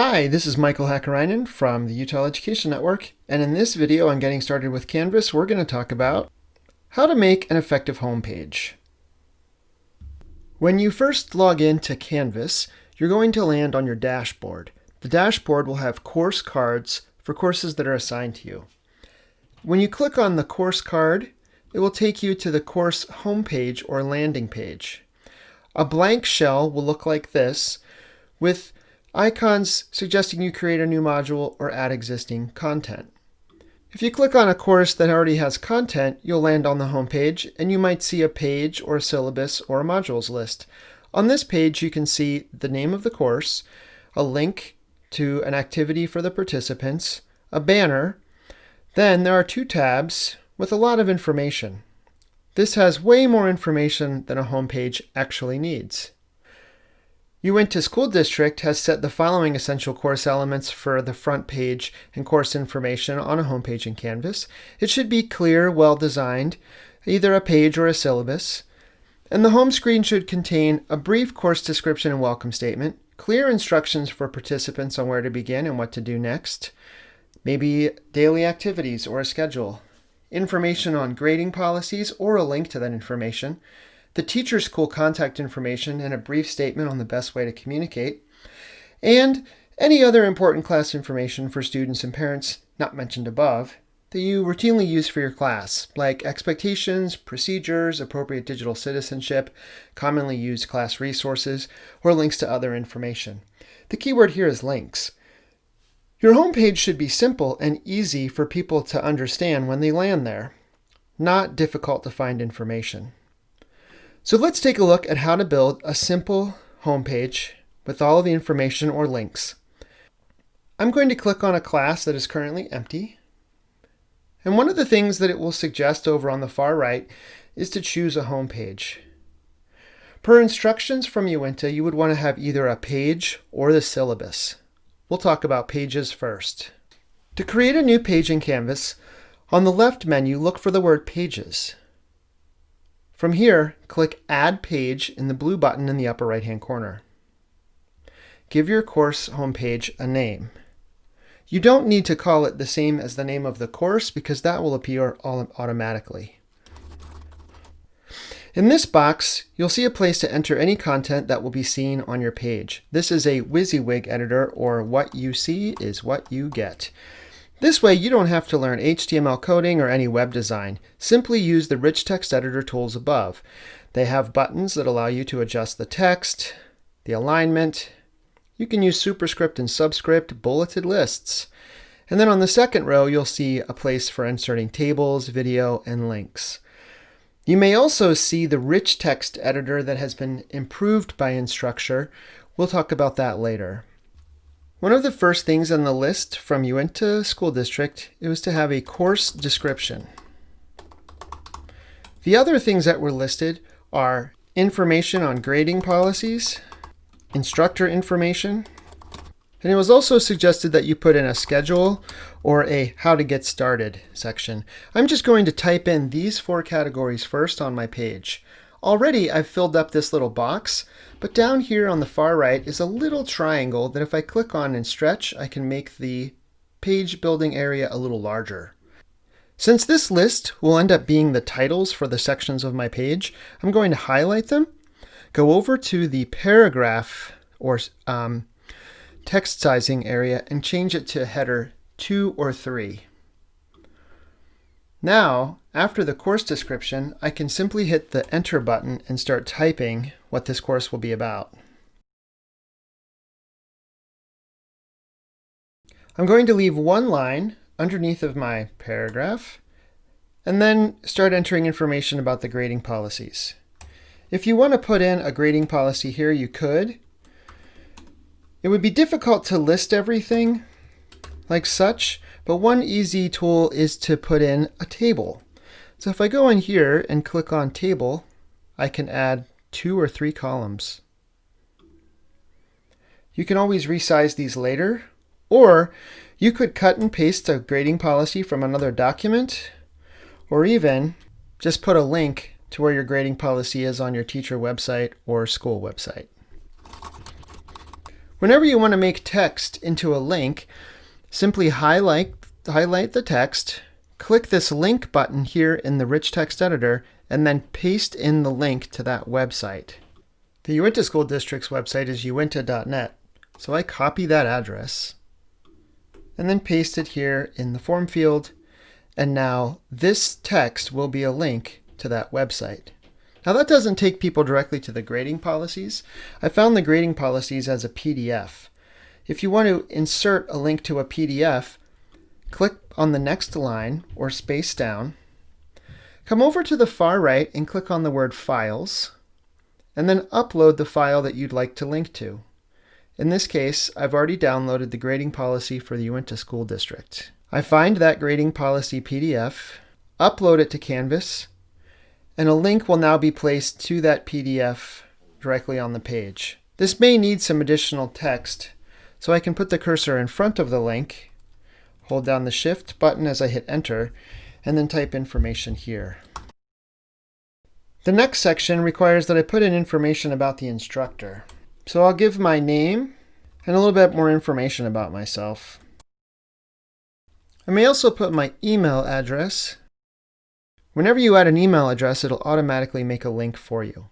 Hi, this is Michael Hakkarainen from the Utah Education Network, and in this video on Getting Started with Canvas, we're going to talk about how to make an effective homepage. When you first log into Canvas, you're going to land on your dashboard. The dashboard will have course cards for courses that are assigned to you. When you click on the course card, it will take you to the course homepage or landing page. A blank shell will look like this, with icons suggesting you create a new module or add existing content. If you click on a course that already has content, you'll land on the home page and you might see a page or a syllabus or a modules list. On this page, you can see the name of the course, a link to an activity for the participants, a banner. Then there are two tabs with a lot of information. This has way more information than a home page actually needs. Uinta School District has set the following essential course elements for the front page and course information on a homepage in Canvas. It should be clear, well-designed, either a page or a syllabus. And the home screen should contain a brief course description and welcome statement, clear instructions for participants on where to begin and what to do next, maybe daily activities or a schedule, information on grading policies or a link to that information, the teacher's school contact information and a brief statement on the best way to communicate, and any other important class information for students and parents not mentioned above that you routinely use for your class, like expectations, procedures, appropriate digital citizenship, commonly used class resources, or links to other information. The keyword here is links. Your homepage should be simple and easy for people to understand when they land there, not difficult to find information. So let's take a look at how to build a simple homepage with all of the information or links. I'm going to click on a class that is currently empty. And one of the things that it will suggest over on the far right is to choose a homepage. Per instructions from Uinta, you would want to have either a page or the syllabus. We'll talk about pages first. To create a new page in Canvas, on the left menu, look for the word Pages. From here, click Add Page in the blue button in the upper right-hand corner. Give your course homepage a name. You don't need to call it the same as the name of the course because that will appear automatically. In this box, you'll see a place to enter any content that will be seen on your page. This is a WYSIWYG editor, or what you see is what you get. This way, you don't have to learn HTML coding or any web design. Simply use the rich text editor tools above. They have buttons that allow you to adjust the text, the alignment. You can use superscript and subscript, bulleted lists. And then on the second row, you'll see a place for inserting tables, video, and links. You may also see the rich text editor that has been improved by Instructure. We'll talk about that later. One of the first things on the list from Uinta School District, it was to have a course description. The other things that were listed are information on grading policies, instructor information, and it was also suggested that you put in a schedule or a how to get started section. I'm just going to type in these four categories first on my page. Already I've filled up this little box, but down here on the far right is a little triangle that if I click on and stretch, I can make the page building area a little larger. Since this list will end up being the titles for the sections of my page, I'm going to highlight them, go over to the paragraph or text sizing area and change it to header 2 or 3. Now, after the course description, I can simply hit the Enter button and start typing what this course will be about. I'm going to leave one line underneath of my paragraph and then start entering information about the grading policies. If you want to put in a grading policy here, you could. It would be difficult to list everything like such, but one easy tool is to put in a table. So if I go in here and click on Table, I can add 2 or 3 columns. You can always resize these later, or you could cut and paste a grading policy from another document, or even just put a link to where your grading policy is on your teacher website or school website. Whenever you want to make text into a link, simply highlight the text, click this link button here in the rich text editor, and then paste in the link to that website. The Uinta School District's website is uinta.net, so I copy that address and then paste it here in the form field, and now this text will be a link to that website. Now that doesn't take people directly to the grading policies. I found the grading policies as a PDF. If you want to insert a link to a PDF, click on the next line or space down, come over to the far right and click on the word Files, and then upload the file that you'd like to link to. In this case, I've already downloaded the grading policy for the Uinta School District. I find that grading policy PDF, upload it to Canvas, and a link will now be placed to that PDF directly on the page. This may need some additional text, so I can put the cursor in front of the link, hold down the Shift button as I hit Enter, and then type information here. The next section requires that I put in information about the instructor. So I'll give my name and a little bit more information about myself. I may also put my email address. Whenever you add an email address, it'll automatically make a link for you.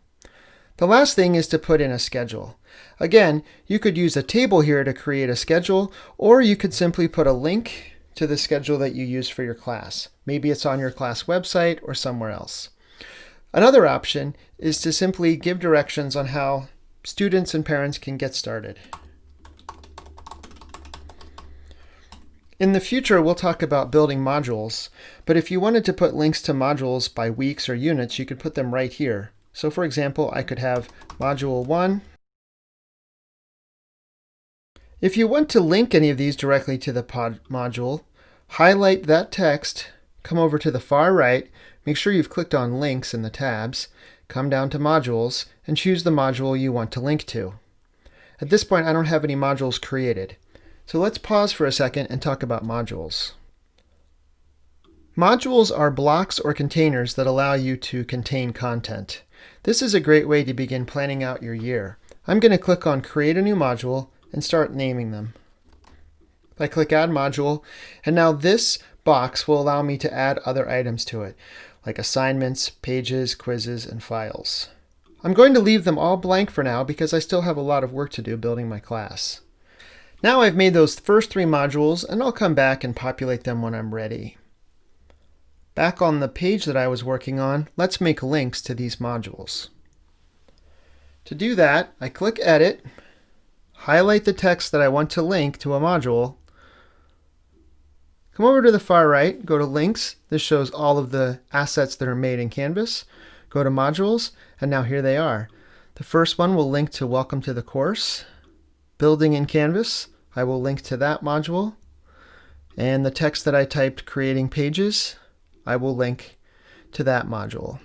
The last thing is to put in a schedule. Again, you could use a table here to create a schedule, or you could simply put a link to the schedule that you use for your class. Maybe it's on your class website or somewhere else. Another option is to simply give directions on how students and parents can get started. In the future, we'll talk about building modules, but if you wanted to put links to modules by weeks or units, you could put them right here. So for example, I could have Module 1. If you want to link any of these directly to the module, highlight that text, come over to the far right, make sure you've clicked on Links in the tabs, come down to Modules, and choose the module you want to link to. At this point, I don't have any modules created. So let's pause for a second and talk about modules. Modules are blocks or containers that allow you to contain content. This is a great way to begin planning out your year. I'm going to click on Create a New Module and start naming them. I click Add Module, and now this box will allow me to add other items to it, like assignments, pages, quizzes, and files. I'm going to leave them all blank for now because I still have a lot of work to do building my class. Now I've made those first 3 modules, and I'll come back and populate them when I'm ready. Back on the page that I was working on, let's make links to these modules. To do that, I click Edit, highlight the text that I want to link to a module, come over to the far right, go to Links. This shows all of the assets that are made in Canvas. Go to Modules, and now here they are. The first one will link to Welcome to the Course. Building in Canvas, I will link to that module. And the text that I typed, Creating Pages, I will link to that module.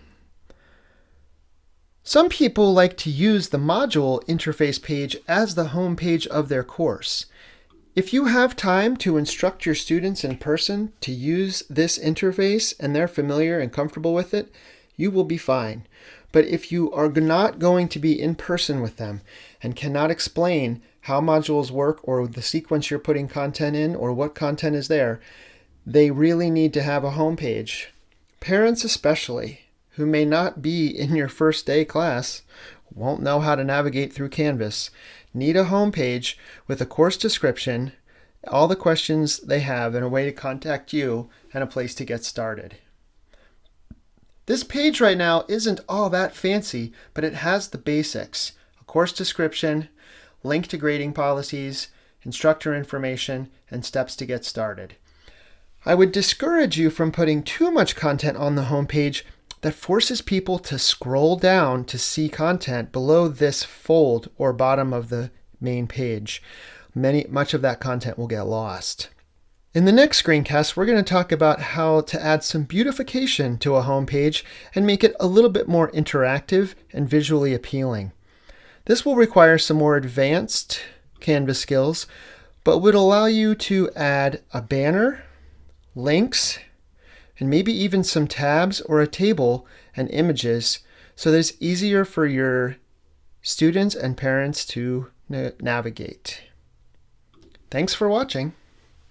Some people like to use the module interface page as the home page of their course. If you have time to instruct your students in person to use this interface and they're familiar and comfortable with it, you will be fine. But if you are not going to be in person with them and cannot explain how modules work or the sequence you're putting content in or what content is there, they really need to have a home page. Parents especially, who may not be in your first day class, won't know how to navigate through Canvas, need a home page with a course description, all the questions they have, and a way to contact you, and a place to get started. This page right now isn't all that fancy, but it has the basics: a course description, link to grading policies, instructor information, and steps to get started. I would discourage you from putting too much content on the home page that forces people to scroll down to see content below this fold or bottom of the main page. Much of that content will get lost. In the next screencast, we're going to talk about how to add some beautification to a home page and make it a little bit more interactive and visually appealing. This will require some more advanced Canvas skills, but would allow you to add a banner, links, and maybe even some tabs or a table and images so that it's easier for your students and parents to navigate. Thanks for watching.